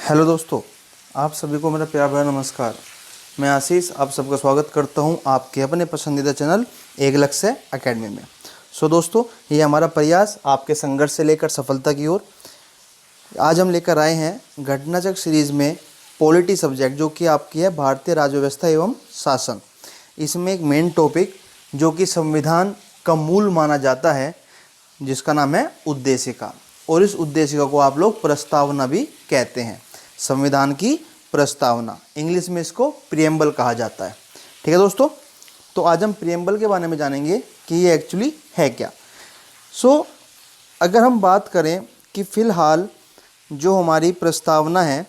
Hello दोस्तों, आप सभी को मेरा प्यार भरा नमस्कार। मैं आशीष आप सबका स्वागत करता हूं आपके अपने पसंदीदा चैनल एक लक्ष्य एकेडमी में। दोस्तों, ये हमारा प्रयास आपके संघर्ष से लेकर सफलता की ओर। आज हम लेकर आए हैं घटनाचक्र सीरीज़ में पॉलिटी सब्जेक्ट, जो कि आपकी है भारतीय राज्य व्यवस्था एवं शासन। इसमें एक मेन टॉपिक जो कि संविधान का मूल माना जाता है, जिसका नाम है उद्देशिका, और इस उद्देशिका को आप लोग प्रस्तावना भी कहते हैं। संविधान की प्रस्तावना, इंग्लिश में इसको प्रीएम्बल कहा जाता है। ठीक है दोस्तों, तो आज हम प्रीएम्बल के बारे में जानेंगे कि ये एक्चुअली है क्या। अगर हम बात करें कि फ़िलहाल जो हमारी प्रस्तावना है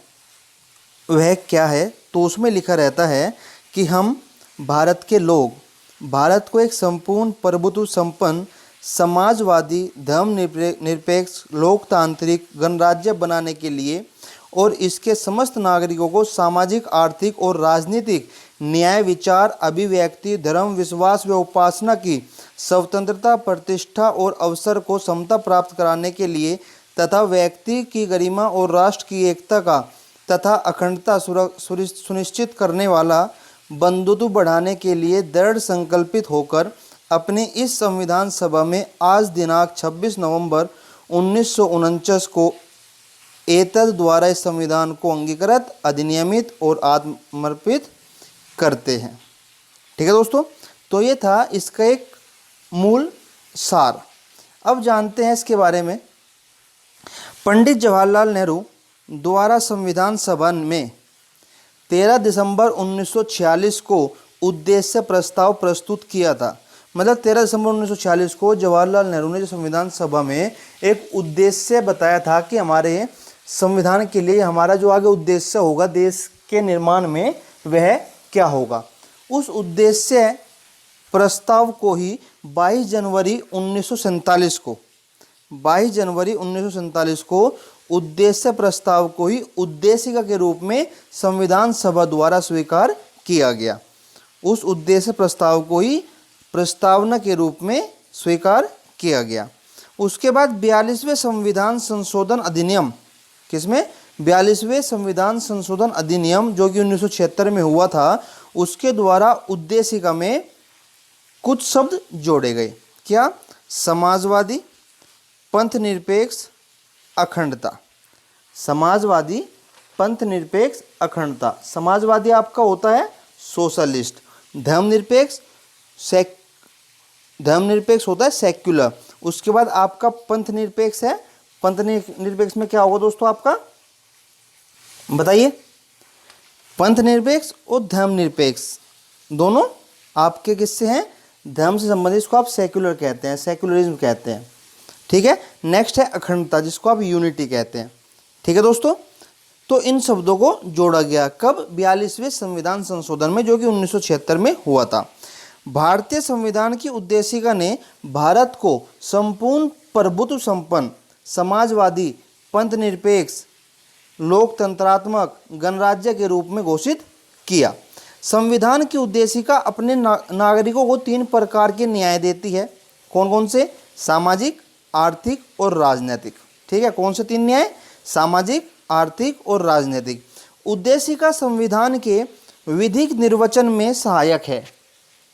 वह क्या है, तो उसमें लिखा रहता है कि हम भारत के लोग भारत को एक संपूर्ण प्रभुत्व संपन्न समाजवादी धर्मनिरपेक्ष लोकतांत्रिक गणराज्य बनाने के लिए और इसके समस्त नागरिकों को सामाजिक, आर्थिक और राजनीतिक न्याय, विचार, अभिव्यक्ति, धर्म, विश्वास व उपासना की स्वतंत्रता, प्रतिष्ठा और अवसर को समता प्राप्त कराने के लिए तथा व्यक्ति की गरिमा और राष्ट्र की एकता का तथा अखंडता सुनिश्चित करने वाला बंधुत्व बढ़ाने के लिए दृढ़ संकल्पित होकर अपने इस संविधान सभा में आज दिनांक 26 नवंबर 1949 को एतद द्वारा इस संविधान को अंगीकृत, अधिनियमित और आत्मर्पित करते हैं। ठीक है दोस्तों, तो ये था इसका एक मूल सार। अब जानते हैं इसके बारे में। पंडित जवाहरलाल नेहरू द्वारा संविधान सभा में 13 दिसंबर 1946 को उद्देश्य प्रस्ताव प्रस्तुत किया था। मतलब 13 दिसंबर 1946 को जवाहरलाल नेहरू ने जो संविधान सभा में एक उद्देश्य बताया था कि हमारे संविधान के लिए हमारा जो आगे उद्देश्य होगा देश के निर्माण में, वह क्या होगा। उस उद्देश्य प्रस्ताव को ही 22 जनवरी 1947 को उद्देश्य प्रस्ताव को ही उद्देशिका के रूप में संविधान सभा द्वारा स्वीकार किया गया। उस उद्देश्य प्रस्ताव को ही प्रस्तावना के रूप में स्वीकार किया गया। उसके बाद 42वें संविधान संशोधन अधिनियम, किसमें 42वें संविधान संशोधन अधिनियम जो कि 1976 में हुआ था, उसके द्वारा उद्देशिका में कुछ शब्द जोड़े गए। क्या? समाजवादी, पंथ निरपेक्ष, अखंडता। समाजवादी, पंथ निरपेक्ष, अखंडता। समाजवादी आपका होता है सोशलिस्ट, धर्मनिरपेक्ष होता है सेक्युलर। उसके बाद आपका पंथ निरपेक्ष है। पंथ निरपेक्ष में क्या होगा दोस्तों आपका, बताइए। पंथ निरपेक्ष और धर्मनिरपेक्ष दोनों आपके किससे हैं? धर्म से संबंधित, इसको आप सेक्युलर कहते हैं, सेक्युलरिज्म कहते हैं। ठीक है। नेक्स्ट है अखंडता, जिसको आप यूनिटी कहते हैं। ठीक है दोस्तों, तो इन शब्दों को जोड़ा गया कब? 42वें संविधान संशोधन में, जो कि 1976 में हुआ था। भारतीय संविधान की उद्देशिका ने भारत को संपूर्ण प्रभुत्व संपन्न समाजवादी, पंथ निरपेक्ष, लोकतंत्रात्मक गणराज्य के रूप में घोषित किया। संविधान की उद्देशिका अपने नागरिकों को 3 प्रकार के न्याय देती है। कौन कौन से? सामाजिक, आर्थिक और राजनीतिक। ठीक है, कौन से 3 न्याय? सामाजिक, आर्थिक और राजनीतिक। उद्देशिका संविधान के विधिक निर्वचन में सहायक है।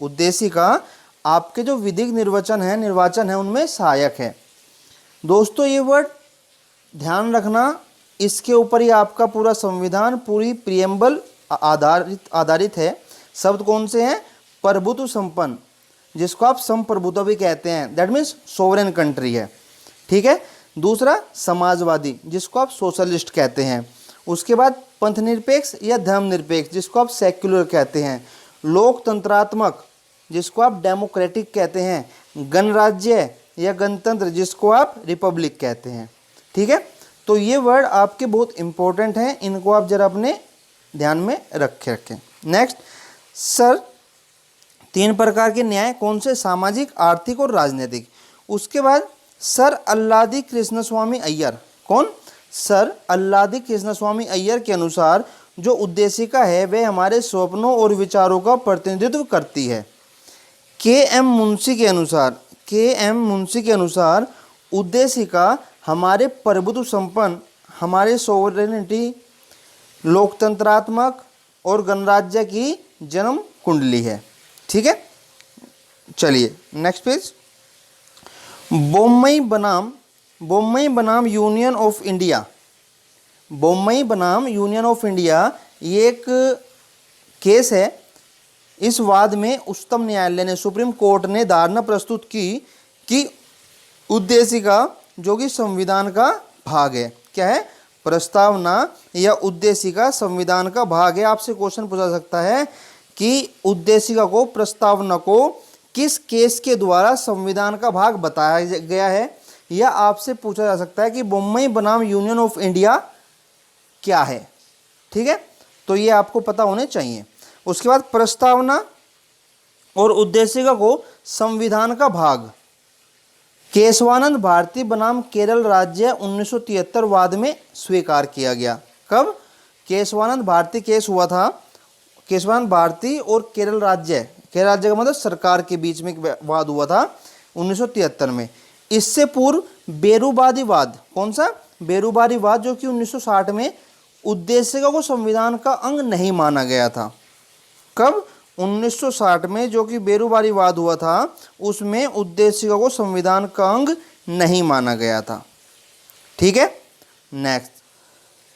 उद्देशिका आपके जो विधिक निर्वाचन है उनमें सहायक है। दोस्तों, ये वर्ड ध्यान रखना, इसके ऊपर ही आपका पूरा संविधान, पूरी प्रीएम्बल आधारित है। शब्द कौन से हैं? प्रभुत्व संपन्न, जिसको आप संप्रभुत्व भी कहते हैं, दैट मीन्स सोवरेन कंट्री है। ठीक है। दूसरा समाजवादी, जिसको आप सोशलिस्ट कहते हैं। उसके बाद पंथ निरपेक्ष या धर्मनिरपेक्ष, जिसको आप सेक्युलर कहते हैं। लोकतंत्रात्मक, जिसको आप डेमोक्रेटिक कहते हैं। गणराज्य या गणतंत्र, जिसको आप रिपब्लिक कहते हैं। ठीक है, तो ये वर्ड आपके बहुत इंपॉर्टेंट हैं, इनको आप जरा अपने ध्यान में रखें। नेक्स्ट सर, 3 प्रकार के न्याय कौन से? सामाजिक, आर्थिक और राजनीतिक। उसके बाद सर अल्लादी कृष्णस्वामी अय्यर। कौन? सर अल्लादी कृष्णस्वामी अय्यर के अनुसार जो उद्देशिका है वह हमारे स्वप्नों और विचारों का प्रतिनिधित्व करती है। के एम मुंशी के अनुसार उद्देशिका हमारे प्रभुत्व संपन्न, हमारे सोवरेनिटी लोकतंत्रात्मक और गणराज्य की जन्म कुंडली है। ठीक है, चलिए नेक्स्ट पेज। बोम्मई बनाम यूनियन ऑफ इंडिया। बोम्मई बनाम यूनियन ऑफ इंडिया ये एक केस है। इस वाद में उच्चतम न्यायालय ने, सुप्रीम कोर्ट ने धारणा प्रस्तुत की कि उद्देशिका जो कि संविधान का भाग है, क्या है, प्रस्तावना या उद्देशिका संविधान का भाग है। आपसे क्वेश्चन पूछा सकता है कि उद्देशिका को, प्रस्तावना को किस केस के द्वारा संविधान का भाग बताया गया है, या आपसे पूछा जा सकता है कि बोम्मई बनाम यूनियन ऑफ इंडिया क्या है। ठीक है, तो ये आपको पता होने चाहिए। उसके बाद प्रस्तावना और उद्देशिका को संविधान का भाग केशवानंद भारती बनाम केरल राज्य 1973 वाद में स्वीकार किया गया। कब? केशवानंद भारती केस हुआ था, केशवानंद भारती और केरल राज्य का मतलब सरकार के बीच में वाद हुआ था 1973 में। इससे पूर्व बेरूबादी वाद, कौन सा? बेरूबादी वाद, जो कि 1960 में उद्देशिका को संविधान का अंग नहीं माना गया था। कब? 1960 में जो कि बेरूबादी वाद हुआ था, उसमें उद्देशिका को संविधान का अंग नहीं माना गया था। ठीक है, नेक्स्ट,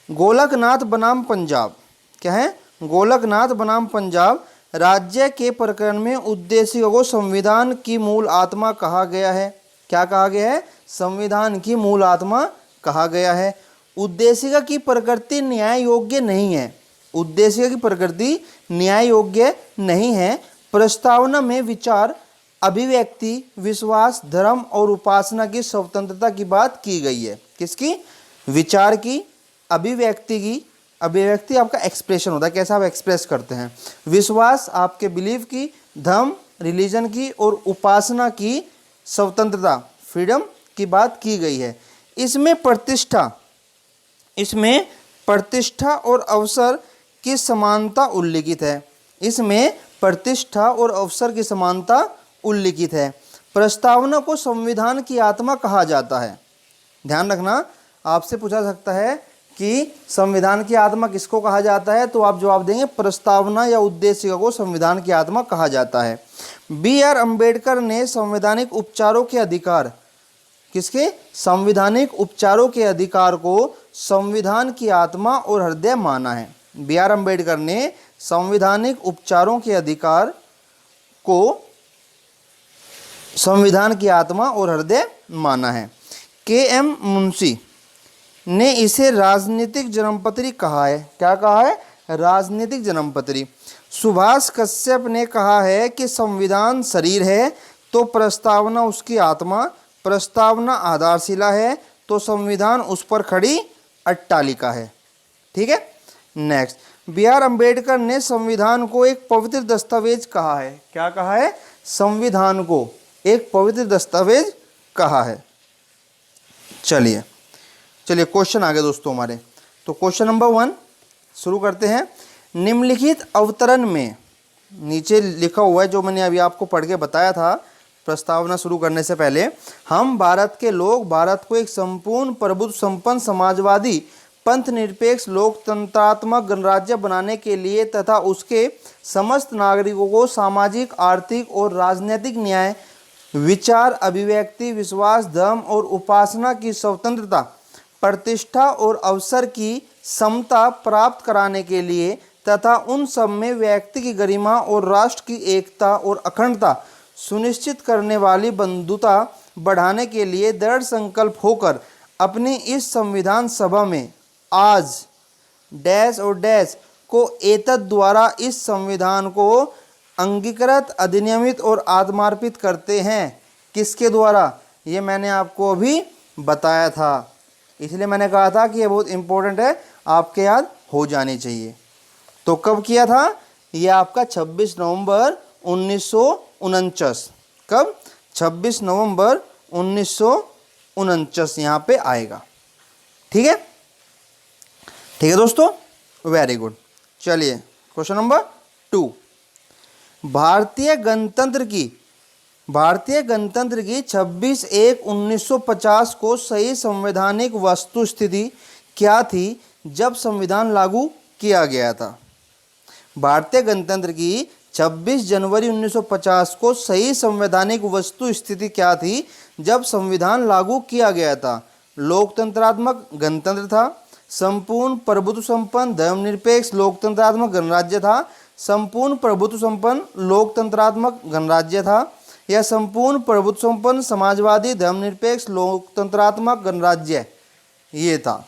गोलकनाथ बनाम पंजाब। क्या है? गोलकनाथ बनाम पंजाब राज्य के प्रकरण में उद्देशिका को संविधान की मूल आत्मा कहा गया है। क्या कहा गया है? संविधान की मूल आत्मा कहा गया है। उद्देशिका की प्रकृति न्याय योग्य नहीं है। उद्देशिका की प्रकृति न्याय योग्य नहीं है। प्रस्तावना में विचार, अभिव्यक्ति, विश्वास, धर्म और उपासना की स्वतंत्रता की बात की गई है। किसकी? विचार की, अभिव्यक्ति की। अभिव्यक्ति आपका एक्सप्रेशन होता है, कैसा आप एक्सप्रेस करते हैं। विश्वास आपके बिलीफ की, धर्म रिलीजन की, और उपासना की स्वतंत्रता, फ्रीडम की बात की गई है। इसमें प्रतिष्ठा और अवसर की समानता उल्लिखित है। इसमें प्रतिष्ठा और अवसर की समानता उल्लिखित है। प्रस्तावना को संविधान की आत्मा कहा जाता है। ध्यान रखना, आपसे पूछा सकता है कि संविधान की आत्मा किसको कहा जाता है, तो आप जवाब देंगे प्रस्तावना या उद्देशिका को संविधान की आत्मा कहा जाता है। B.R. अम्बेडकर ने संवैधानिक उपचारों के अधिकार, किसके? संवैधानिक उपचारों के अधिकार को संविधान की आत्मा और हृदय माना है। B.R. अम्बेडकर ने संवैधानिक उपचारों के अधिकार को संविधान की आत्मा और हृदय माना है। K.M. मुंशी ने इसे राजनीतिक जन्मपत्री कहा है। क्या कहा है? राजनीतिक जन्मपत्री। सुभाष कश्यप ने कहा है कि संविधान शरीर है तो प्रस्तावना उसकी आत्मा, प्रस्तावना आधारशिला है तो संविधान उस पर खड़ी अट्टालिका है। ठीक है, नेक्स्ट, B.R. अम्बेडकर ने संविधान को एक पवित्र दस्तावेज कहा है। क्या कहा है? संविधान को एक पवित्र दस्तावेज कहा है। चलिए क्वेश्चन आ गए दोस्तों हमारे। तो क्वेश्चन नंबर 1 शुरू करते हैं। निम्नलिखित अवतरण में, नीचे लिखा हुआ है जो मैंने अभी आपको पढ़ के बताया था प्रस्तावना शुरू करने से पहले, हम भारत के लोग भारत को एक संपूर्ण प्रभुत्व संपन्न समाजवादी पंथ निरपेक्ष लोकतंत्रात्मक गणराज्य बनाने के लिए तथा उसके समस्त नागरिकों को सामाजिक, आर्थिक और राजनीतिक न्याय, विचार, अभिव्यक्ति, विश्वास, धर्म और उपासना की स्वतंत्रता, प्रतिष्ठा और अवसर की समता प्राप्त कराने के लिए तथा उन सब में व्यक्ति की गरिमा और राष्ट्र की एकता और अखंडता सुनिश्चित करने वाली बंधुता बढ़ाने के लिए दृढ़ संकल्प होकर अपनी इस संविधान सभा में आज डैश और डैश को एतद द्वारा इस संविधान को अंगीकृत, अधिनियमित और आत्मार्पित करते हैं। किसके द्वारा? ये मैंने आपको अभी बताया था, इसलिए मैंने कहा था कि ये बहुत इंपॉर्टेंट है, आपके याद हो जानी चाहिए। तो कब किया था? ये आपका 26 नवंबर 1949। कब? 26 नवंबर 1949 यहाँ पे आएगा। ठीक है दोस्तों, वेरी गुड। चलिए क्वेश्चन नंबर 2। भारतीय गणतंत्र की 26/1/1950 को सही संवैधानिक वस्तुस्थिति क्या थी जब संविधान लागू किया गया था। भारतीय गणतंत्र की 26 जनवरी 1950 को सही संवैधानिक वस्तु स्थिति क्या थी जब संविधान लागू किया गया था? लोकतंत्रात्मक गणतंत्र था, संपूर्ण प्रभुत्व संपन्न धर्मनिरपेक्ष लोकतंत्रात्मक गणराज्य था, संपूर्ण प्रभुत्व संपन्न लोकतंत्रात्मक गणराज्य था, या संपूर्ण प्रभुत्व संपन्न समाजवादी धर्मनिरपेक्ष लोकतंत्रात्मक गणराज्य ये था।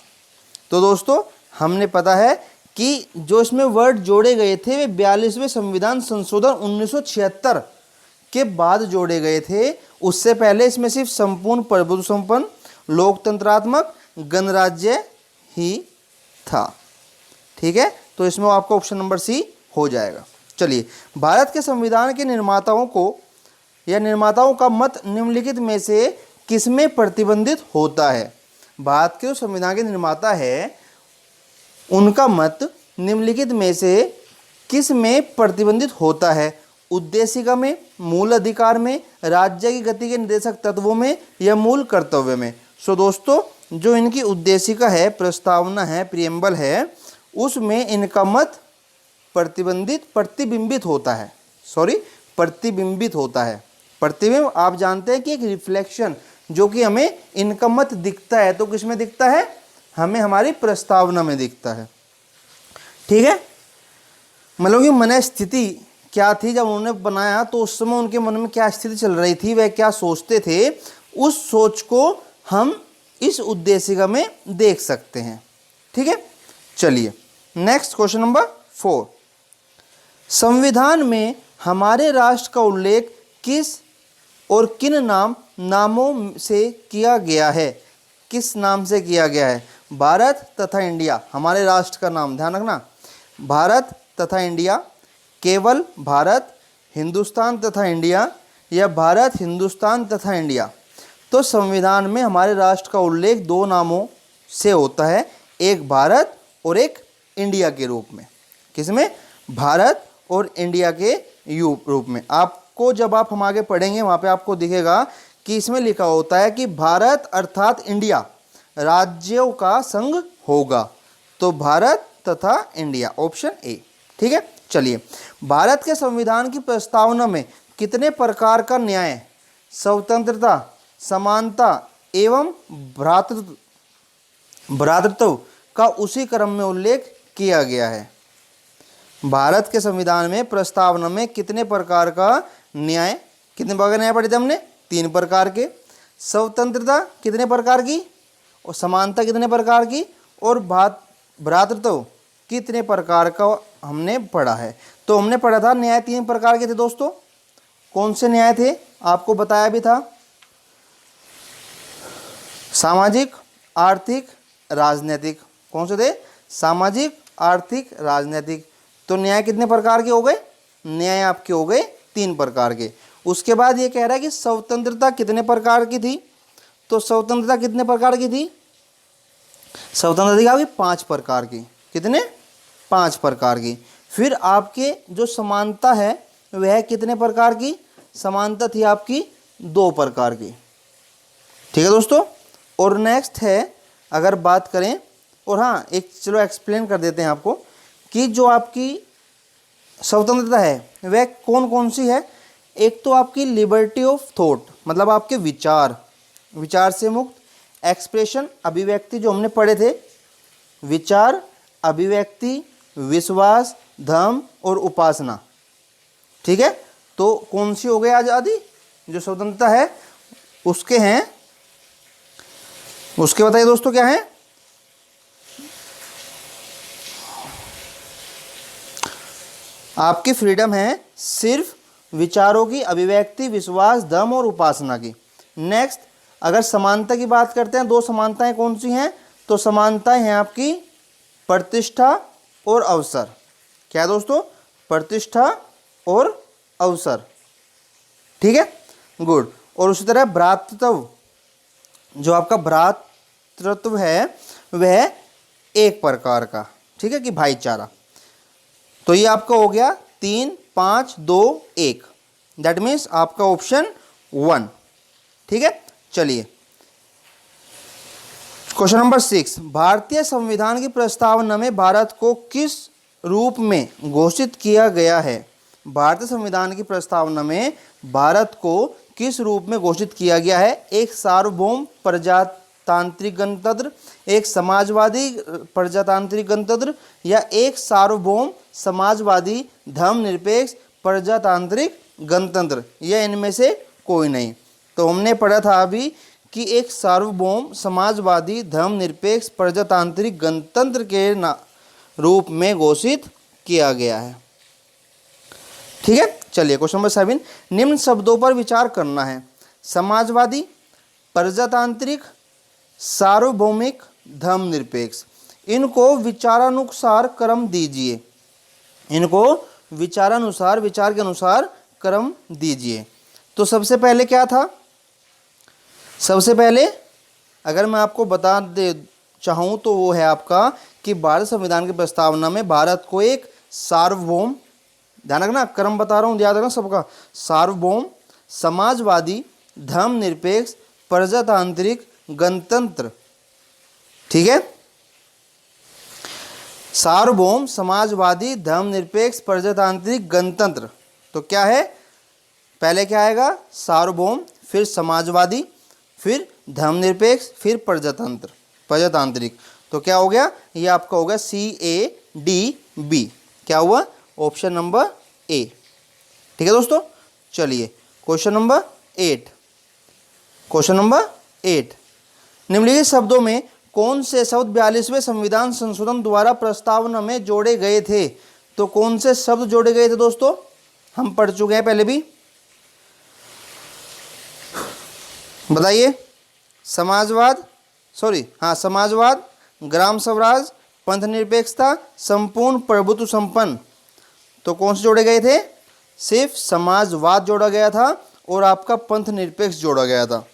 तो दोस्तों हमने पता है कि जो इसमें वर्ड जोड़े गए थे वे 42वें संविधान संशोधन 1976 के बाद जोड़े गए थे। उससे पहले इसमें सिर्फ संपूर्ण प्रभुत्व संपन्न लोकतंत्रात्मक गणराज्य ही था। ठीक है, तो इसमें आपका ऑप्शन नंबर सी हो जाएगा। चलिए, भारत के संविधान के निर्माताओं को या निर्माताओं का मत निम्नलिखित में से किसमें प्रतिबंधित होता है? भारत के जो संविधान के निर्माता है उनका मत निम्नलिखित में से किस में प्रतिबंधित होता है? उद्देशिका में, मूल अधिकार में, राज्य की गति के निर्देशक तत्वों में, या मूल कर्तव्य में? सो दोस्तों जो इनकी उद्देशिका है, प्रस्तावना है, प्रियम्बल है, उसमें इनका मत प्रतिबिंबित होता है। प्रतिबिंबित होता है। प्रतिबिंब आप जानते हैं कि एक रिफ्लेक्शन जो कि हमें इनका मत दिखता है, तो किसमें दिखता है? हमें हमारी प्रस्तावना में दिखता है। ठीक है, मतलब कि मन स्थिति क्या थी जब उन्होंने बनाया, तो उस समय उनके मन में क्या स्थिति चल रही थी, वह क्या सोचते थे, उस सोच को हम इस उद्देशिका में देख सकते हैं। ठीक है, चलिए नेक्स्ट क्वेश्चन नंबर 4। संविधान में हमारे राष्ट्र का उल्लेख किस और किन नामों से किया गया है? किस नाम से किया गया है? भारत तथा इंडिया, हमारे राष्ट्र का नाम ध्यान रखना, भारत तथा इंडिया, केवल भारत, हिंदुस्तान तथा इंडिया, या भारत, हिंदुस्तान तथा इंडिया। तो संविधान में हमारे राष्ट्र का उल्लेख दो नामों से होता है, एक भारत और एक इंडिया के रूप में। किसमें? भारत और इंडिया के रूप में। आपको जब आप हम आगे पढ़ेंगे वहाँ पे आपको दिखेगा कि इसमें लिखा होता है कि भारत अर्थात इंडिया राज्यों का संघ होगा। तो भारत तथा इंडिया, ऑप्शन ए। ठीक है, चलिए, भारत के संविधान की प्रस्तावना में कितने प्रकार का न्याय, स्वतंत्रता, समानता एवं भ्रातृत्व का उसी क्रम में उल्लेख किया गया है? भारत के संविधान में प्रस्तावना में कितने प्रकार का न्याय, कितने प्रकार का न्याय पढ़े थे हमने? 3 प्रकार के। स्वतंत्रता कितने प्रकार की, और समानता कितने प्रकार की, और भ्रातृत्व कितने प्रकार का हमने पढ़ा है? तो हमने पढ़ा था न्याय 3 प्रकार के थे दोस्तों। कौन से न्याय थे? आपको बताया भी था, सामाजिक, आर्थिक, राजनीतिक। कौन से थे? सामाजिक, आर्थिक, राजनीतिक। तो न्याय कितने प्रकार के हो गए? न्याय आपके हो गए 3 प्रकार के। उसके बाद ये कह रहा है कि स्वतंत्रता कितने प्रकार की थी? तो स्वतंत्रता कितने प्रकार की थी? स्वतंत्रता होगी 5 प्रकार की। कितने? 5 प्रकार की। फिर आपके जो समानता है वह कितने प्रकार की? समानता थी आपकी 2 प्रकार की। ठीक है दोस्तों, और नेक्स्ट है अगर बात करें, और हाँ एक चलो एक्सप्लेन कर देते हैं आपको कि जो आपकी स्वतंत्रता है वह कौन कौन सी है। एक तो आपकी लिबर्टी ऑफ थॉट, मतलब आपके विचार से मुक्त, एक्सप्रेशन अभिव्यक्ति जो हमने पढ़े थे, विचार, अभिव्यक्ति, विश्वास, धर्म और उपासना। ठीक है, तो कौन सी हो गई आज़ादी जो स्वतंत्रता है उसके हैं, उसके बताइए दोस्तों क्या है? आपकी फ्रीडम है सिर्फ विचारों की अभिव्यक्ति, विश्वास, धर्म और उपासना की। नेक्स्ट अगर समानता की बात करते हैं, 2 समानताएं कौन सी हैं? तो समानताएं हैं आपकी प्रतिष्ठा और अवसर। क्या दोस्तों? प्रतिष्ठा और अवसर। ठीक है, गुड। और उसी तरह भ्रातृत्व, जो आपका भ्रातृत्व है वह 1 प्रकार का, ठीक है, कि भाईचारा। तो ये आपका हो गया 3, 5, 2, 1, दैट मीन्स आपका ऑप्शन 1। ठीक है, चलिए क्वेश्चन नंबर 6, भारतीय संविधान की प्रस्तावना में भारत को किस रूप में घोषित किया गया है? भारतीय संविधान की प्रस्तावना में भारत को किस रूप में घोषित किया गया है? एक सार्वभौम प्रजातांत्रिक गणतंत्र, एक समाजवादी प्रजातांत्रिक गणतंत्र, या एक सार्वभौम समाजवादी धर्मनिरपेक्ष प्रजातांत्रिक गणतंत्र, या इनमें से कोई नहीं। तो हमने पढ़ा था अभी कि एक सार्वभौम समाजवादी धर्मनिरपेक्ष प्रजातांत्रिक गणतंत्र के रूप में घोषित किया गया है। ठीक है, चलिए क्वेश्चन नंबर 7, निम्न शब्दों पर विचार करना है। समाजवादी, प्रजातांत्रिक, सार्वभौमिक, धर्मनिरपेक्ष। इनको विचारानुसार क्रम दीजिए। इनको विचारानुसार, विचार के अनुसार क्रम दीजिए। तो सबसे पहले क्या था? सबसे पहले अगर मैं आपको बता दे चाहूँ तो वो है आपका कि भारत संविधान की प्रस्तावना में भारत को एक सार्वभौम, ध्यान रखना क्रम बता रहा हूँ, याद रखना सबका, सार्वभौम समाजवादी धर्मनिरपेक्ष प्रजातांत्रिक गणतंत्र। ठीक है, सार्वभौम समाजवादी धर्मनिरपेक्ष प्रजातांत्रिक गणतंत्र। तो क्या है? पहले क्या आएगा? सार्वभौम, फिर समाजवादी, फिर धर्मनिरपेक्ष, फिर प्रजातांत्रिक। तो क्या हो गया? ये आपका हो गया CADB। क्या हुआ? Option number A। ठीक है दोस्तों, चलिए क्वेश्चन नंबर 8। क्वेश्चन नंबर 8, निम्नलिखित शब्दों में कौन से शब्द 42वें संविधान संशोधन द्वारा प्रस्तावना में जोड़े गए थे? तो कौन से शब्द जोड़े गए थे दोस्तों? हम पढ़ चुके हैं पहले भी, बताइए। समाजवाद, समाजवाद, ग्राम स्वराज, पंथ निरपेक्षता, संपूर्ण प्रभुत्व संपन्न। तो कौन से जोड़े गए थे? सिर्फ समाजवाद जोड़ा गया था और आपका पंथ निरपेक्ष जोड़ा गया था।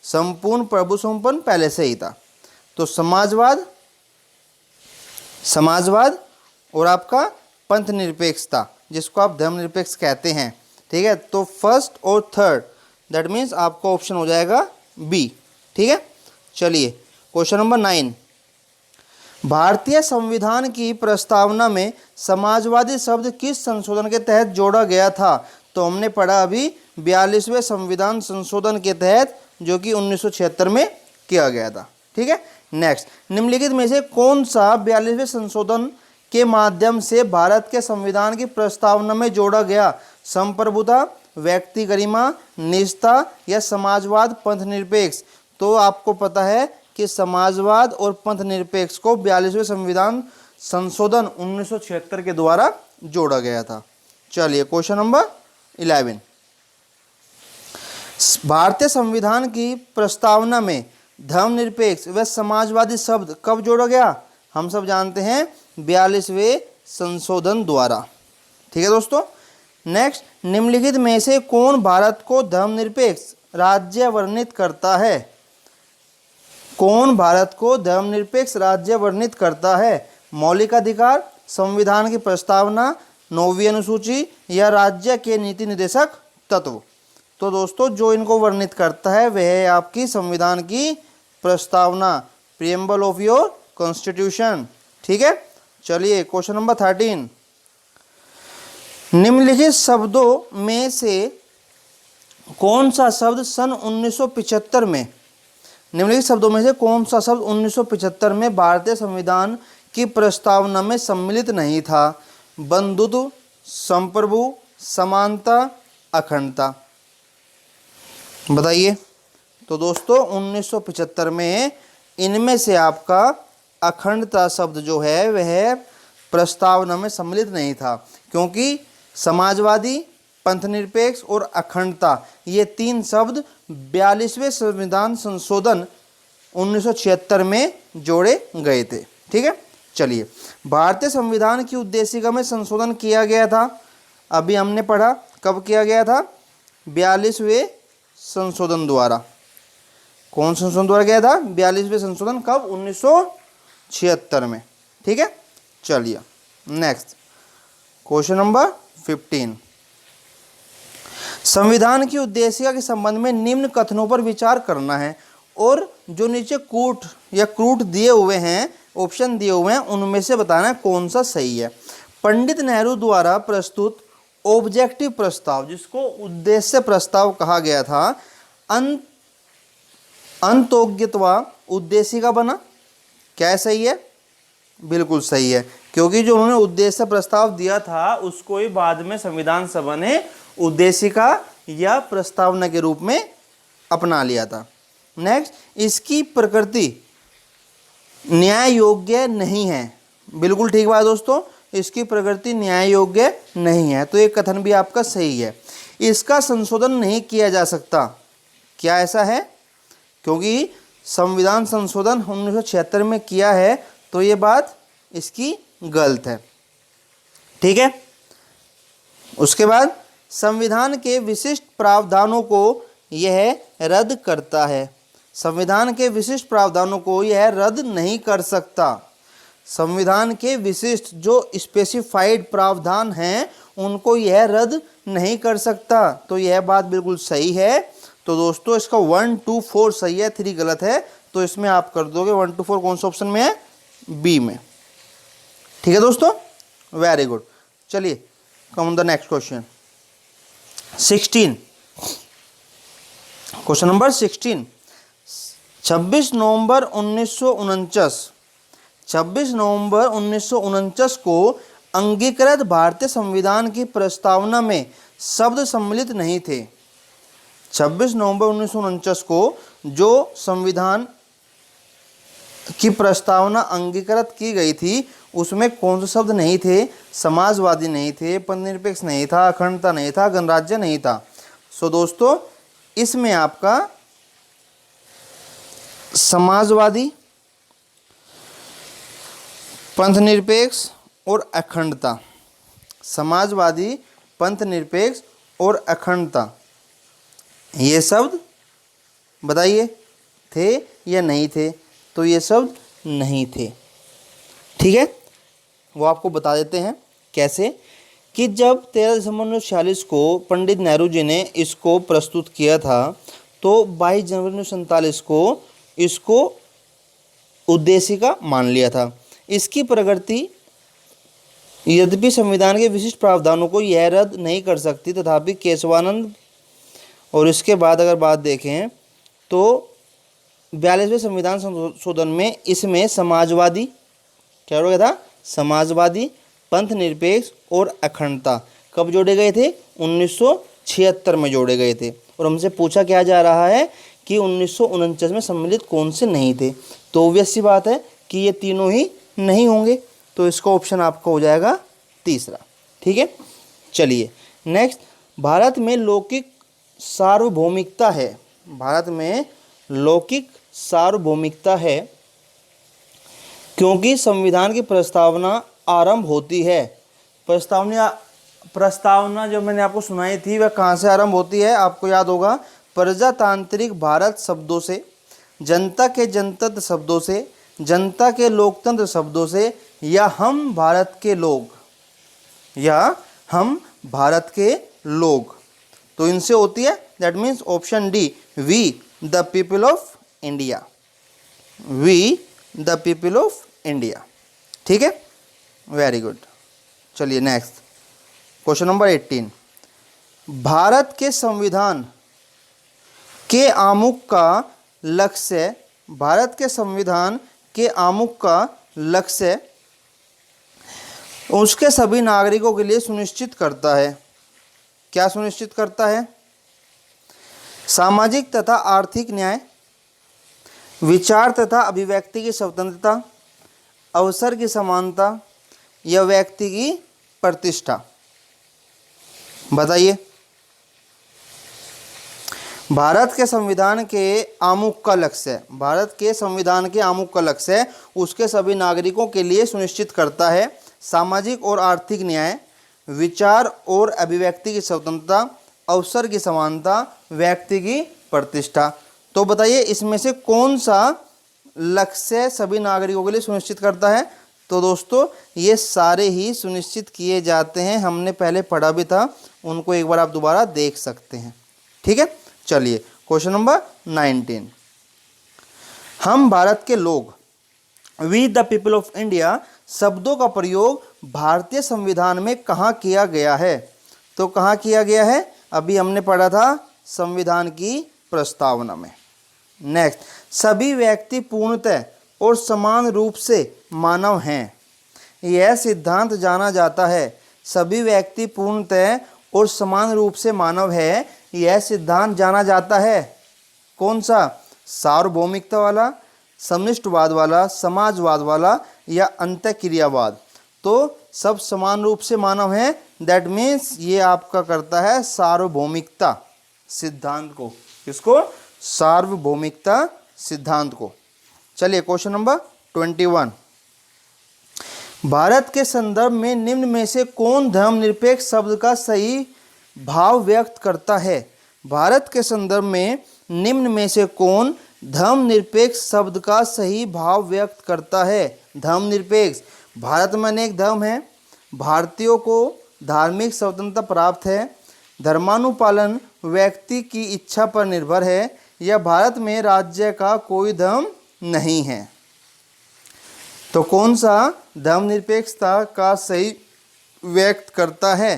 संपूर्ण प्रभुत्व संपन्न पहले से ही था। तो समाजवाद और आपका पंथ निरपेक्षता, जिसको आप धर्मनिरपेक्ष कहते हैं। ठीक है, तो फर्स्ट और थर्ड, दैट मीन्स आपका ऑप्शन हो जाएगा B। ठीक है, चलिए क्वेश्चन नंबर 9, भारतीय संविधान की प्रस्तावना में समाजवादी शब्द किस संशोधन के तहत जोड़ा गया था? तो हमने पढ़ा अभी 42वें संविधान संशोधन के तहत, जो कि 1976 में किया गया था। ठीक है, नेक्स्ट, निम्नलिखित में से कौन सा 42वें संशोधन के माध्यम से भारत के संविधान की प्रस्तावना में जोड़ा गया? संप्रभुता, व्यक्ति गरिमा, निजता, या समाजवाद पंथ निरपेक्ष। तो आपको पता है कि समाजवाद और पंथ निरपेक्ष को 42वें संविधान संशोधन 1976 के द्वारा जोड़ा गया था। चलिए क्वेश्चन नंबर 11, भारतीय संविधान की प्रस्तावना में धर्मनिरपेक्ष व समाजवादी शब्द कब जोड़ा गया? हम सब जानते हैं 42वें संशोधन द्वारा। ठीक है दोस्तों, नेक्स्ट, निम्नलिखित में से कौन भारत को धर्मनिरपेक्ष राज्य वर्णित करता है? कौन भारत को धर्मनिरपेक्ष राज्य वर्णित करता है? मौलिक अधिकार, संविधान की प्रस्तावना, 9वीं अनुसूची, या राज्य के नीति निर्देशक तत्व। तो दोस्तों जो इनको वर्णित करता है वह है आपकी संविधान की प्रस्तावना, प्रीएम्बल ऑफ योर कॉन्स्टिट्यूशन। ठीक है, चलिए क्वेश्चन नंबर 13, निम्नलिखित शब्दों में से कौन सा शब्द सन 1975 में, निम्नलिखित शब्दों में से कौन सा शब्द 1975 में भारतीय संविधान की प्रस्तावना में सम्मिलित नहीं था? बंधुत्व, संप्रभु, समानता, अखंडता। बताइए। तो दोस्तों 1975 में इनमें से आपका अखंडता शब्द जो है वह प्रस्तावना में सम्मिलित नहीं था, क्योंकि समाजवादी, पंथनिरपेक्ष और अखंडता ये तीन शब्द 42वें संविधान संशोधन 1976 में जोड़े गए थे। ठीक है, चलिए भारतीय संविधान की उद्देशिका में संशोधन किया गया था, अभी हमने पढ़ा कब किया गया था? 42वें संशोधन द्वारा। कौन संशोधन द्वारा किया था? 42वें संशोधन कब? 1976 में। ठीक है, चलिए नेक्स्ट क्वेश्चन नंबर 15, संविधान की उद्देशिका के संबंध में निम्न कथनों पर विचार करना है। और जो नीचे कूट या क्रूट दिए हुए हैं, ऑप्शन दिए हुए हैं, उनमें से बताना है कौन सा सही है। पंडित नेहरू द्वारा प्रस्तुत ऑब्जेक्टिव प्रस्ताव, जिसको उद्देश्य प्रस्ताव कहा गया था, अंतोग्यत्वा उद्देशिका बना। क्या सही है? बिल्कुल सही है, क्योंकि जो उन्होंने उद्देश्य प्रस्ताव दिया था उसको ही बाद में संविधान सभा ने उद्देशिका या प्रस्तावना के रूप में अपना लिया था। नेक्स्ट, इसकी प्रकृति न्याय योग्य नहीं है। बिल्कुल ठीक बात दोस्तों, इसकी प्रकृति न्याय योग्य नहीं है, तो ये कथन भी आपका सही है। इसका संशोधन नहीं किया जा सकता। क्या ऐसा है? क्योंकि संविधान संशोधन 1976 में किया है, तो ये बात इसकी गलत है। ठीक है। उसके बाद संविधान के विशिष्ट प्रावधानों को यह रद्द करता है। संविधान के विशिष्ट प्रावधानों को यह रद्द नहीं कर सकता। संविधान के विशिष्ट जो स्पेसिफाइड प्रावधान हैं उनको यह रद्द नहीं कर सकता, तो यह बात बिल्कुल सही है। तो दोस्तों इसका 1 2 4 सही है, 3 गलत है, तो इसमें आप कर दोगे 1 2 4 कौन सा ऑप्शन में है? बी में। ठीक है दोस्तों, वेरी गुड। चलिए come on the next question 16। Question number 16। 26 नवंबर 1949 को अंगीकृत भारतीय संविधान की प्रस्तावना में शब्द सम्मिलित नहीं थे। 26 नवंबर 1949 को जो संविधान की प्रस्तावना अंगीकृत की गई थी उसमें कौन से शब्द नहीं थे? समाजवादी नहीं थे, पंथनिरपेक्ष नहीं था, अखंडता नहीं था, गणराज्य नहीं था। सो दोस्तों इसमें आपका समाजवादी, पंथनिरपेक्ष और अखंडता, समाजवादी, पंथनिरपेक्ष और अखंडता, ये शब्द बताइए थे या नहीं थे? तो ये शब्द नहीं थे। ठीक है, वो आपको बता देते हैं कैसे। कि जब 13 दिसंबर 1946 को पंडित नेहरू जी ने इसको प्रस्तुत किया था, तो 22 जनवरी 1947 को इसको उद्देशिका मान लिया था। इसकी प्रकृति यद्यपि संविधान के विशिष्ट प्रावधानों को यह रद्द नहीं कर सकती, तथापि केशवानंद और इसके बाद अगर बात देखें तो 42वें संविधान संशोधन में इसमें समाजवादी, क्या हो गया था? समाजवादी, पंथनिरपेक्ष और अखंडता कब जोड़े गए थे? 1976 में जोड़े गए थे। और हमसे पूछा क्या जा रहा है कि 1949 में सम्मिलित कौन से नहीं थे? तो ऑब्वियस सी बात है कि ये तीनों ही नहीं होंगे, तो इसका ऑप्शन आपका हो जाएगा तीसरा। ठीक है, चलिए नेक्स्ट। भारत में लौकिक सार्वभौमिकता है। भारत में लौकिक सार्वभौमिकता है क्योंकि संविधान की प्रस्तावना आरंभ होती है। प्रस्तावना जो मैंने आपको सुनाई थी वह कहाँ से आरंभ होती है? आपको याद होगा, प्रजातांत्रिक भारत शब्दों से, जनता के जनतंत्र शब्दों से, जनता के लोकतंत्र शब्दों से, या हम भारत के लोग, या हम भारत के लोग, तो इनसे होती है। That means option D, we the people of India, we the people of India. ठीक है, वेरी गुड। चलिए नेक्स्ट क्वेश्चन नंबर 18। भारत के संविधान के आमुख का लक्ष्य, भारत के संविधान के आमुख का लक्ष्य उसके सभी नागरिकों के लिए सुनिश्चित करता है। क्या सुनिश्चित करता है? सामाजिक तथा आर्थिक न्याय, विचार तथा अभिव्यक्ति की स्वतंत्रता, अवसर की समानता या व्यक्ति की प्रतिष्ठा। बताइए। भारत के संविधान के आमुख का लक्ष्य, भारत के संविधान के आमुख का लक्ष्य उसके सभी नागरिकों के लिए सुनिश्चित करता है सामाजिक और आर्थिक न्याय, विचार और अभिव्यक्ति की स्वतंत्रता, अवसर की समानता, व्यक्ति की प्रतिष्ठा। तो बताइए इसमें से कौन सा लक्ष्य सभी नागरिकों के लिए सुनिश्चित करता है? तो दोस्तों ये सारे ही सुनिश्चित किए जाते हैं, हमने पहले पढ़ा भी था, उनको एक बार आप दोबारा देख सकते हैं। ठीक है, चलिए क्वेश्चन नंबर 19। हम भारत के लोग, we the people of India शब्दों का प्रयोग भारतीय संविधान में कहाँ किया गया है? तो कहाँ किया गया है? अभी हमने पढ़ा था संविधान की प्रस्तावना में। नेक्स्ट, सभी व्यक्ति पूर्णतः और समान रूप से मानव हैं। यह सिद्धांत जाना जाता है। सभी व्यक्ति पूर्णतः और समान रूप से मानव है, यह सिद्धांत जाना जाता है। कौन सा? सार्वभौमिकता वाला, समष्टिवाद वाला, समाजवाद वाला या अंतःक्रियावाद? तो सब समान रूप से मानव हैं, दैट मीन्स ये आपका करता है सार्वभौमिकता सिद्धांत को। किसको? सार्वभौमिकता सिद्धांत को। चलिए क्वेश्चन नंबर 21, भारत के संदर्भ में निम्न में से कौन धर्मनिरपेक्ष शब्द का सही भाव व्यक्त करता है? भारत के संदर्भ में निम्न में से कौन धर्मनिरपेक्ष शब्द का सही भाव व्यक्त करता है? धर्मनिरपेक्ष, भारत में अनेक धर्म हैं, भारतीयों को धार्मिक स्वतंत्रता प्राप्त है, धर्मानुपालन व्यक्ति की इच्छा पर निर्भर है, या भारत में राज्य का कोई धर्म नहीं है। तो कौन सा धर्मनिरपेक्षता का सही व्यक्त करता है?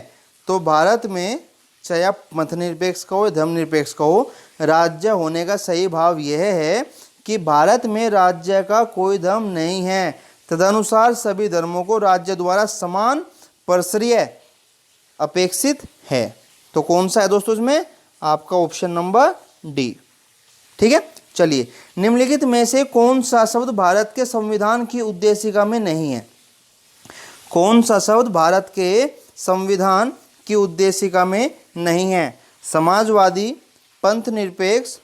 तो भारत में चाहे आप मतनिरपेक्ष कहो, धर्मनिरपेक्ष कहो, राज्य होने का सही भाव यह है कि भारत में राज्य का कोई धर्म नहीं है, तदनुसार सभी धर्मों को राज्य द्वारा समान परश्रय अपेक्षित है। तो कौन सा है दोस्तों इसमें? आपका ऑप्शन नंबर डी। ठीक है, चलिए, निम्नलिखित में से कौन सा शब्द भारत के संविधान की उद्देशिका में नहीं है? कौन सा शब्द भारत के संविधान की उद्देशिका में नहीं है? समाजवादी, पंथ निरपेक्ष,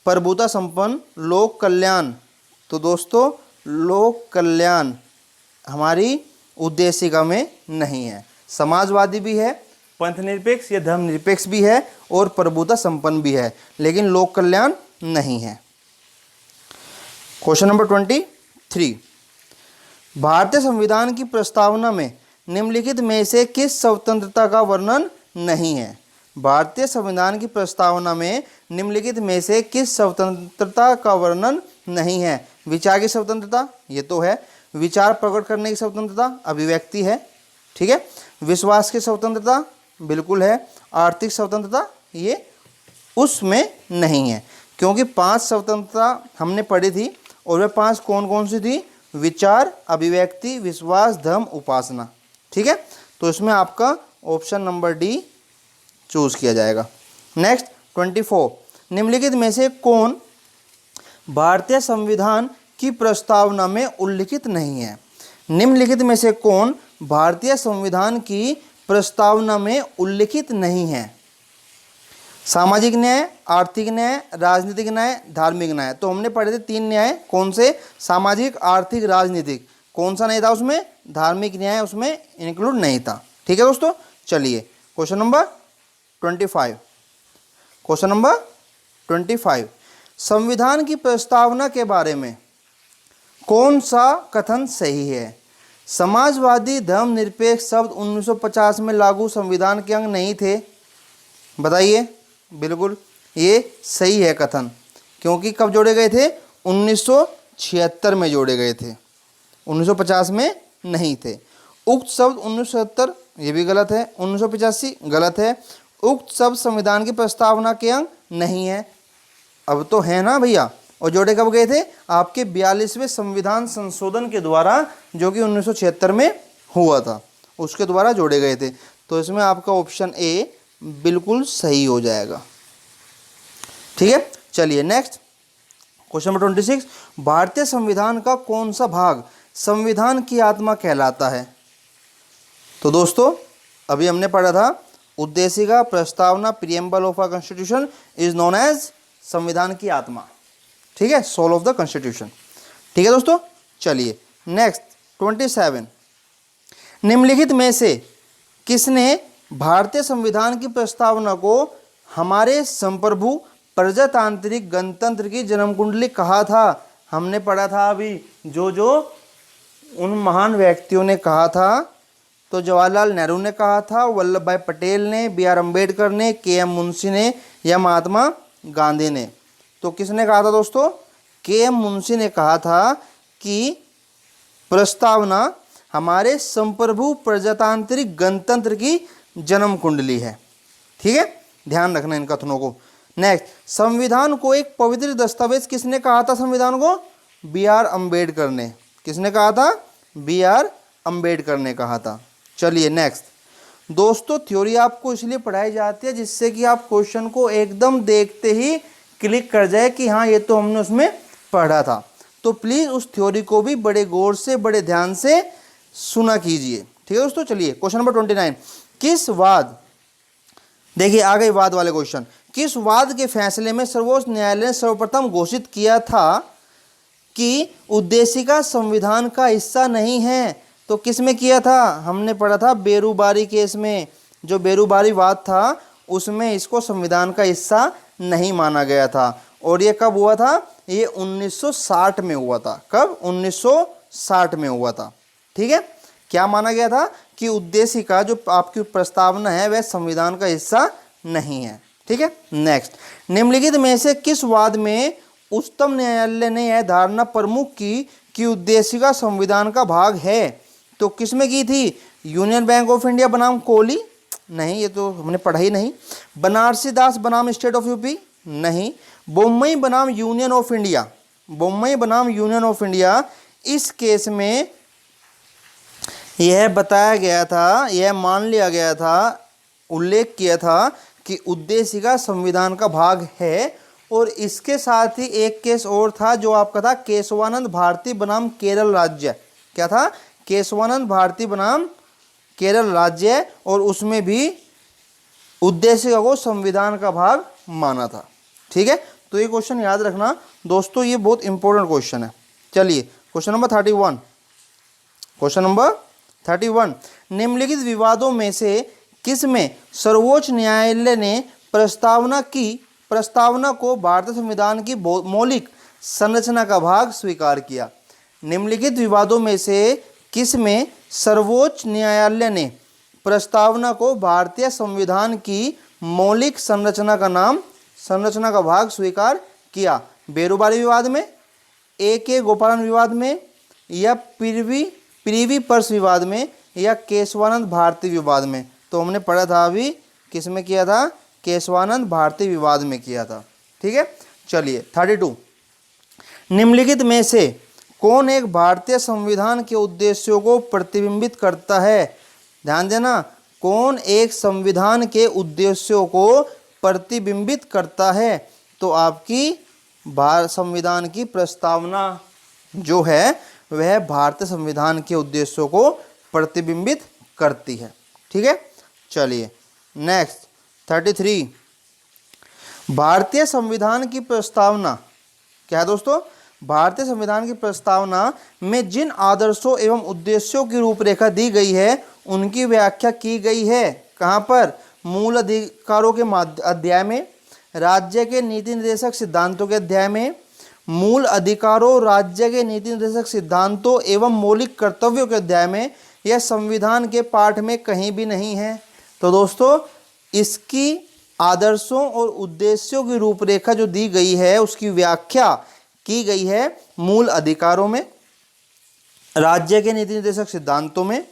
प्रभुता संपन्न, लोक कल्याण। तो दोस्तों लोक कल्याण हमारी उद्देशिका में नहीं है। समाजवादी भी है, पंथ निरपेक्ष या धर्म निरपेक्ष भी है और प्रभुता संपन्न भी है, लेकिन लोक कल्याण नहीं है। क्वेश्चन नंबर 23, भारतीय संविधान की प्रस्तावना में निम्नलिखित में से किस स्वतंत्रता का वर्णन नहीं है? भारतीय संविधान की प्रस्तावना में निम्नलिखित में से किस स्वतंत्रता का वर्णन नहीं है? विचार की स्वतंत्रता, ये तो है। विचार प्रकट करने की स्वतंत्रता, अभिव्यक्ति है, ठीक है। विश्वास की स्वतंत्रता, बिल्कुल है। आर्थिक स्वतंत्रता, ये उसमें नहीं है, क्योंकि 5 स्वतंत्रता हमने पढ़ी थी और वे 5 कौन कौन सी थी? विचार, अभिव्यक्ति, विश्वास, धर्म, उपासना, ठीक है। तो इसमें आपका ऑप्शन नंबर डी चूज किया जाएगा। नेक्स्ट 24, निम्नलिखित में से कौन भारतीय संविधान की प्रस्तावना में उल्लिखित नहीं है? निम्नलिखित में से कौन भारतीय संविधान की प्रस्तावना में उल्लिखित नहीं है? सामाजिक न्याय, आर्थिक न्याय, राजनीतिक न्याय, धार्मिक न्याय। तो हमने पढ़े थे 3 न्याय, कौन से? सामाजिक, आर्थिक, राजनीतिक। कौन सा नहीं था उसमें? धार्मिक न्याय उसमें इंक्लूड नहीं था, ठीक है दोस्तों। चलिए क्वेश्चन नंबर 25, क्वेश्चन नंबर 25, संविधान की प्रस्तावना के बारे में कौन सा कथन सही है? समाजवादी धर्मनिरपेक्ष शब्द 1950 में लागू संविधान के अंग नहीं थे। बताइए। बिल्कुल ये सही है कथन, क्योंकि कब जोड़े गए थे? 1976 में जोड़े गए थे, 1950 में नहीं थे। उक्त शब्द 1970, ये भी गलत है। 1985 गलत है। उक्त शब्द संविधान की प्रस्तावना के अंग नहीं है। अब तो है ना भैया। और जोड़े कब गए थे? आपके 42वें संविधान संशोधन के द्वारा, जो कि 1976 में हुआ था, उसके द्वारा जोड़े गए थे। तो इसमें आपका ऑप्शन ए बिल्कुल सही हो जाएगा, ठीक है। चलिए नेक्स्ट क्वेश्चन नंबर 26, भारतीय संविधान का कौन सा भाग संविधान की आत्मा कहलाता है? तो दोस्तों अभी हमने पढ़ा था उद्देशिका, प्रस्तावना, preamble of a constitution is known as संविधान की आत्मा, ठीक है, सोल ऑफ द कॉन्स्टिट्यूशन, ठीक है दोस्तों। चलिए नेक्स्ट 27, निम्नलिखित में से किसने भारतीय संविधान की प्रस्तावना को हमारे संप्रभु प्रजातांत्रिक गणतंत्र की जन्म कुंडली कहा था? हमने पढ़ा था अभी जो उन महान व्यक्तियों ने कहा था। तो जवाहरलाल नेहरू ने कहा था, वल्लभ भाई पटेल ने, बी.आर. अम्बेडकर ने, के.एम. मुंशी ने या महात्मा गांधी ने। तो किसने कहा था दोस्तों? के.एम. मुंशी ने कहा था कि प्रस्तावना हमारे संप्रभु प्रजातांत्रिक गणतंत्र की जन्म कुंडली है। ठीक है, ध्यान रखना इन कथनों को। नेक्स्ट, संविधान को एक पवित्र दस्तावेज किसने कहा था? संविधान को बी.आर. अम्बेडकर ने। किसने कहा था? बी.आर. अम्बेडकर ने कहा था। चलिए नेक्स्ट दोस्तों, थ्योरी आपको इसलिए पढ़ाई जाती है जिससे कि आप क्वेश्चन को एकदम देखते ही क्लिक कर जाए कि हाँ ये तो हमने उसमें पढ़ा था। तो प्लीज़ उस थ्योरी को भी बड़े गौर से, बड़े ध्यान से सुना कीजिए। ठीक है दोस्तों, चलिए क्वेश्चन नंबर 29, किस वाद, देखिए आ गए वाद वाले क्वेश्चन। किस वाद के फैसले में सर्वोच्च न्यायालय ने सर्वप्रथम घोषित किया था कि उद्देशिका संविधान का हिस्सा नहीं है? तो किस में किया था? हमने पढ़ा था बेरूबारी केस में। जो बेरूबारी वाद था उसमें इसको संविधान का हिस्सा नहीं माना गया था। और ये कब हुआ था? ये 1960 में हुआ था। कब? 1960 में हुआ था। ठीक है, क्या माना गया था? कि उद्देशिका जो आपकी प्रस्तावना है वह संविधान का हिस्सा नहीं है। ठीक है, नेक्स्ट, निम्नलिखित में से किस वाद में उच्चतम न्यायालय ने यह धारणा प्रमुख की कि उद्देशिका संविधान का भाग है? तो किस में की थी? यूनियन बैंक ऑफ इंडिया बनाम कोहली? नहीं, ये तो हमने पढ़ा ही नहीं। बनारसी दास बनाम स्टेट ऑफ यूपी? नहीं। बम्बई बनाम यूनियन ऑफ इंडिया? बम्बई बनाम यूनियन ऑफ इंडिया, इस केस में यह बताया गया था, यह मान लिया गया था, उल्लेख किया था कि उद्देशिका संविधान का भाग है। और इसके साथ ही एक केस और था जो आपका था केशवानंद भारती बनाम केरल राज्य। क्या था? केशवानंद भारती बनाम केरल राज्य, और उसमें भी उद्देशिका को संविधान का भाग माना था। ठीक है, तो ये क्वेश्चन याद रखना दोस्तों, ये बहुत इंपॉर्टेंट क्वेश्चन है। चलिए क्वेश्चन नंबर 31, क्वेश्चन नंबर 31, निम्नलिखित विवादों में से किस में सर्वोच्च न्यायालय ने प्रस्तावना को भारतीय संविधान की मौलिक संरचना का भाग स्वीकार किया? निम्नलिखित विवादों में से किस में सर्वोच्च न्यायालय ने प्रस्तावना को भारतीय संविधान की मौलिक संरचना का भाग स्वीकार किया? बेरूबारी विवाद में, ए.के. गोपालन विवाद में, या प्रिवी पर्स विवाद में, या केशवानंद भारती विवाद में? तो हमने पढ़ा था अभी किस में किया था? केशवानंद भारती विवाद में किया था। ठीक है, चलिए 32, निम्नलिखित में से कौन एक भारतीय संविधान के उद्देश्यों को प्रतिबिंबित करता है? ध्यान देना, कौन एक संविधान के उद्देश्यों को प्रतिबिंबित करता है? तो आपकी संविधान की प्रस्तावना जो है वह भारतीय संविधान के उद्देश्यों को प्रतिबिंबित करती है। ठीक है, चलिए नेक्स्ट 33, भारतीय संविधान की प्रस्तावना क्या है दोस्तों? भारतीय संविधान की प्रस्तावना में जिन आदर्शों एवं उद्देश्यों की रूपरेखा दी गई है उनकी व्याख्या की गई है। कहाँ पर? मूल अधिकारों के अध्याय में, राज्य के नीति निर्देशक सिद्धांतों के अध्याय में, मूल अधिकारों, राज्य के नीति निर्देशक सिद्धांतों एवं मौलिक कर्तव्यों के अध्याय में, यह संविधान के पाठ में कहीं भी नहीं है। तो दोस्तों इसकी आदर्शों और उद्देश्यों की रूपरेखा जो दी गई है उसकी व्याख्या की गई है मूल अधिकारों में, राज्य के नीति निर्देशक सिद्धांतों में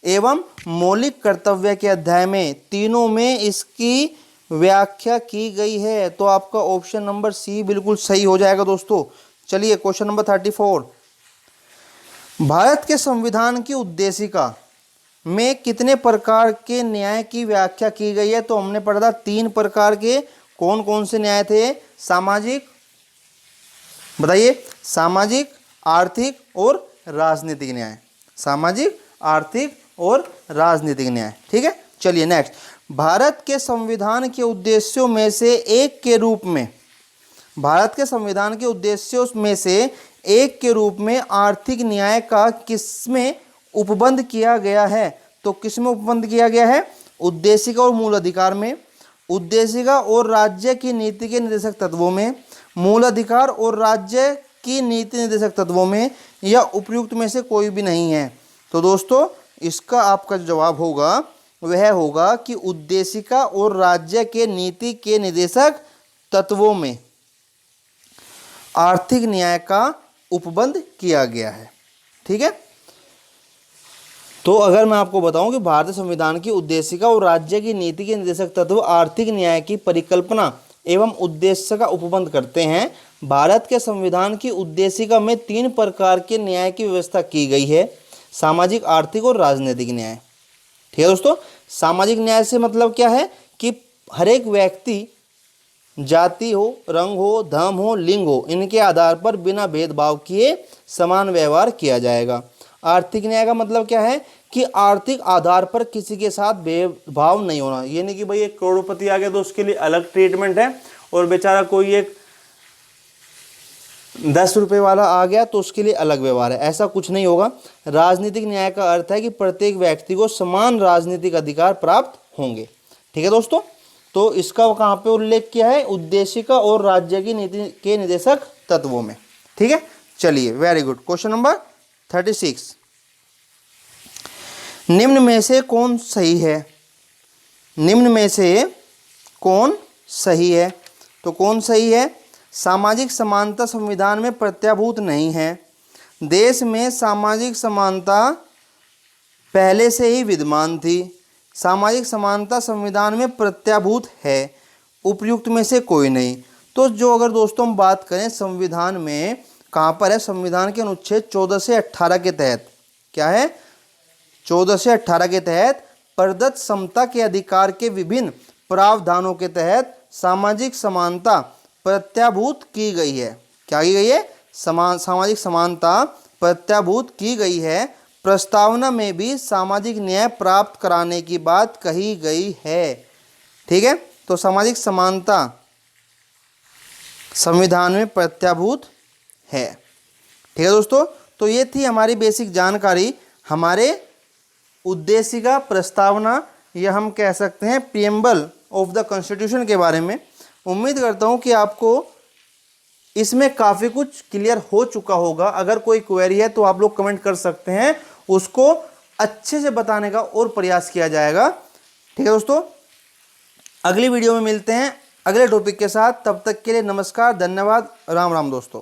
एवं मौलिक कर्तव्य के अध्याय में। तीनों में इसकी व्याख्या की गई है। तो आपका ऑप्शन नंबर सी बिल्कुल सही हो जाएगा दोस्तों। चलिए क्वेश्चन नंबर 34, भारत के संविधान की उद्देशिका में कितने प्रकार के न्याय की व्याख्या की गई है? तो हमने पढ़ा था 3 प्रकार के। कौन कौन से न्याय थे? सामाजिक, बताइए, सामाजिक, आर्थिक और राजनीतिक न्याय। सामाजिक, आर्थिक और राजनीतिक न्याय। ठीक है, चलिए नेक्स्ट, भारत के संविधान के उद्देश्यों में से एक के रूप में, भारत के संविधान के उद्देश्यों में से एक के रूप में आर्थिक न्याय का किसमें उपबंध किया गया है? तो किसमें उपबंध किया गया है? उद्देशिका और मूल अधिकार में, उद्देशिका और राज्य की नीति के निर्देशक तत्वों में, मूल अधिकार और राज्य की नीति निर्देशक तत्वों में, या उपयुक्त में से कोई भी नहीं है। तो दोस्तों इसका आपका जो जवाब होगा वह होगा कि उद्देशिका और राज्य के नीति के निर्देशक तत्वों में, आर्थिक न्याय का उपबंध किया गया है। ठीक है, तो अगर मैं आपको बताऊं कि भारतीय संविधान की उद्देशिका और राज्य की नीति के निर्देशक तत्व आर्थिक न्याय की परिकल्पना एवं उद्देश्य का उपबंध करते हैं। भारत के संविधान की उद्देशिका में 3 प्रकार के न्याय की व्यवस्था की गई है, सामाजिक, आर्थिक और राजनीतिक न्याय। ठीक है दोस्तों, सामाजिक न्याय से मतलब क्या है कि हर एक व्यक्ति, जाति हो, रंग हो, धर्म हो, लिंग हो, इनके आधार पर बिना भेदभाव किए समान व्यवहार किया जाएगा। आर्थिक न्याय का मतलब क्या है कि आर्थिक आधार पर किसी के साथ भेदभाव नहीं होना। ये नहीं कि भाई एक करोड़पति आ गया तो उसके लिए अलग ट्रीटमेंट है और बेचारा कोई एक 10 रुपए वाला आ गया तो उसके लिए अलग व्यवहार है, ऐसा कुछ नहीं होगा। राजनीतिक न्याय का अर्थ है कि प्रत्येक व्यक्ति को समान राजनीतिक अधिकार प्राप्त होंगे। ठीक है दोस्तों, तो इसका कहाँ पे उल्लेख किया है, उद्देशिका और राज्य की नीति के निर्देशक तत्वों में। ठीक है, चलिए, वेरी गुड। क्वेश्चन नंबर 36, निम्न में से कौन सही है? निम्न में से कौन सही है? तो कौन सही है? सामाजिक समानता संविधान में प्रत्याभूत नहीं है। देश में सामाजिक समानता पहले से ही विद्यमान थी। सामाजिक समानता संविधान में प्रत्याभूत है। उपयुक्त में से कोई नहीं। तो जो अगर दोस्तों हम बात करें संविधान में, कहाँ पर है, संविधान के अनुच्छेद 14 से 18 के तहत क्या है, 14 से 18 के तहत प्रदत्त समता के अधिकार के विभिन्न प्रावधानों के तहत सामाजिक समानता प्रत्याभूत की गई है। क्या की गई है? सामाजिक समानता प्रत्याभूत की गई है। प्रस्तावना में भी सामाजिक न्याय प्राप्त कराने की बात कही गई है। ठीक है, तो सामाजिक समानता संविधान में प्रत्याभूत है। ठीक है दोस्तों, तो ये थी हमारी बेसिक जानकारी हमारे उद्देशिका, प्रस्तावना, या हम कह सकते हैं प्रीएम्बल ऑफ द कॉन्स्टिट्यूशन के बारे में। उम्मीद करता हूँ कि आपको इसमें काफ़ी कुछ क्लियर हो चुका होगा। अगर कोई क्वेरी है तो आप लोग कमेंट कर सकते हैं, उसको अच्छे से बताने का और प्रयास किया जाएगा। ठीक है दोस्तों, अगली वीडियो में मिलते हैं अगले टॉपिक के साथ। तब तक के लिए नमस्कार, धन्यवाद, राम राम दोस्तों।